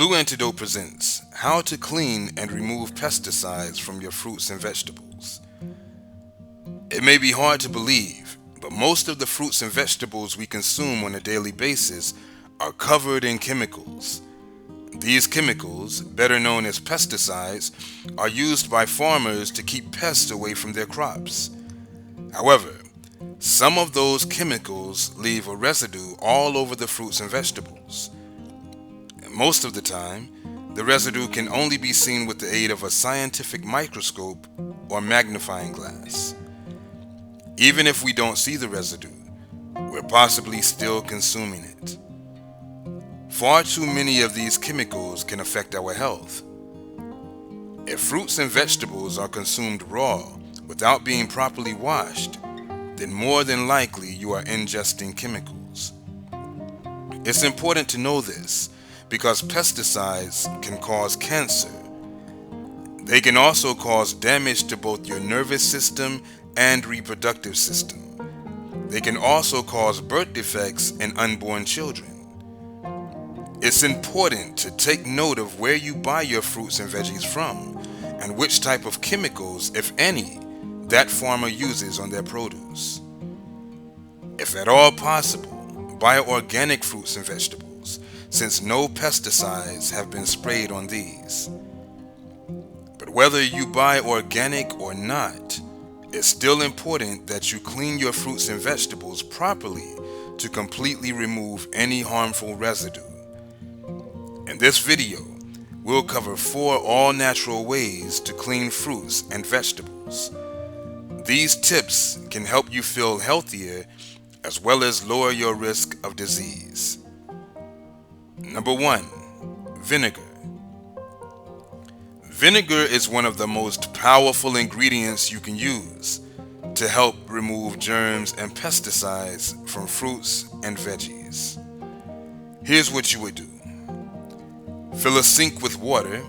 Blue Antidote presents how to clean and remove pesticides from your fruits and vegetables. It may be hard to believe, but most of the fruits and vegetables we consume on a daily basis are covered in chemicals. These chemicals, better known as pesticides, are used by farmers to keep pests away from their crops. However, some of those chemicals leave a residue all over the fruits and vegetables. Most of the time, the residue can only be seen with the aid of a scientific microscope or magnifying glass. Even if we don't see the residue, we're possibly still consuming it. Far too many of these chemicals can affect our health. If fruits and vegetables are consumed raw without being properly washed, then more than likely you are ingesting chemicals. It's important to know this because pesticides can cause cancer. They can also cause damage to both your nervous system and reproductive system. They can also cause birth defects in unborn children. It's important to take note of where you buy your fruits and veggies from and which type of chemicals, if any, that farmer uses on their produce. If at all possible, buy organic fruits and vegetables, since no pesticides have been sprayed on these. But whether you buy organic or not, it's still important that you clean your fruits and vegetables properly to completely remove any harmful residue. In this video, we'll cover 4 all-natural ways to clean fruits and vegetables. These tips can help you feel healthier as well as lower your risk of disease. Number 1, vinegar. Vinegar is one of the most powerful ingredients you can use to help remove germs and pesticides from fruits and veggies. Here's what you would do. Fill a sink with water,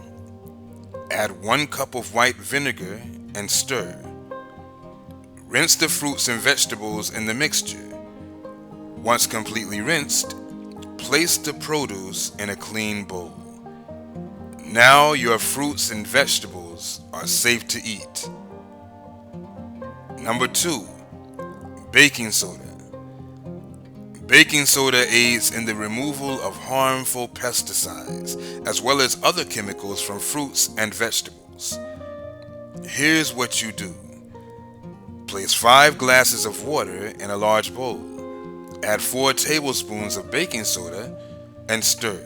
add 1 cup of white vinegar and stir. Rinse the fruits and vegetables in the mixture. Once completely rinsed, place the produce in a clean bowl. Now your fruits and vegetables are safe to eat. Number 2, baking soda. Baking soda aids in the removal of harmful pesticides as well as other chemicals from fruits and vegetables. Here's what you do. Place 5 glasses of water in a large bowl. Add 4 tablespoons of baking soda and stir.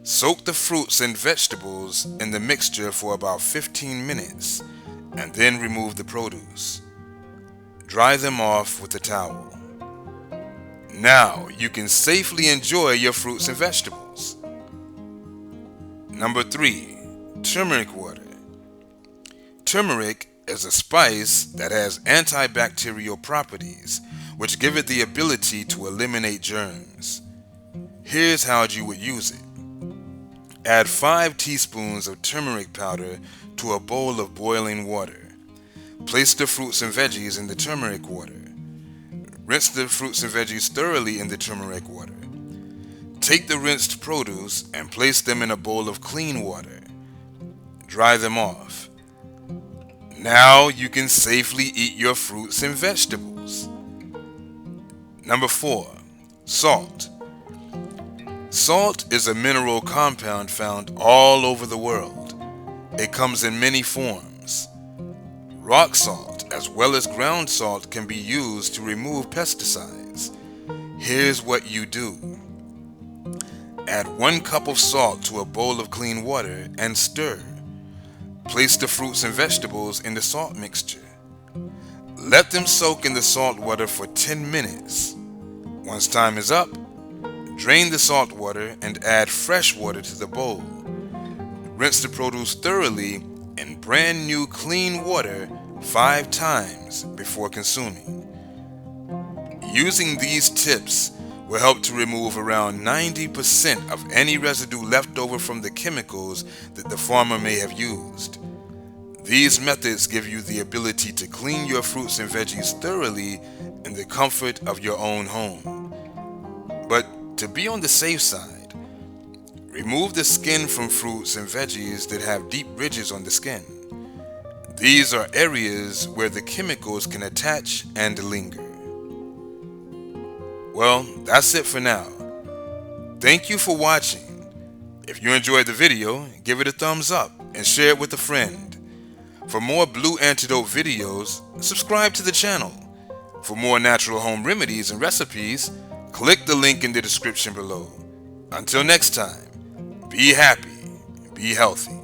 Soak the fruits and vegetables in the mixture for about 15 minutes and then remove the produce. Dry them off with a towel. Now you can safely enjoy your fruits and vegetables. Number 3, turmeric water. Turmeric is a spice that has antibacterial properties, which give it the ability to eliminate germs. Here's how you would use it. Add 5 teaspoons of turmeric powder to a bowl of boiling water. Place the fruits and veggies in the turmeric water. Rinse the fruits and veggies thoroughly in the turmeric water. Take the rinsed produce and place them in a bowl of clean water. Dry them off. Now you can safely eat your fruits and vegetables. Number 4, salt. Salt is a mineral compound found all over the world. It comes in many forms. Rock salt as well as ground salt can be used to remove pesticides. Here's what you do. Add 1 cup of salt to a bowl of clean water and stir. Place the fruits and vegetables in the salt mixture. Let them soak in the salt water for 10 minutes. Once time is up, drain the salt water and add fresh water to the bowl. Rinse the produce thoroughly in brand new clean water 5 times before consuming. Using these tips will help to remove around 90% of any residue left over from the chemicals that the farmer may have used. These methods give you the ability to clean your fruits and veggies thoroughly in the comfort of your own home. But to be on the safe side, Remove the skin from fruits and veggies that have deep ridges on the skin. These are areas where the chemicals can attach and linger. Well, that's it for now. Thank you for watching. If you enjoyed the video, give it a thumbs up and share it with a friend. For more Blue Antidote videos, subscribe to the channel. For more natural home remedies and recipes, click the link in the description below. Until next time, be happy, be healthy.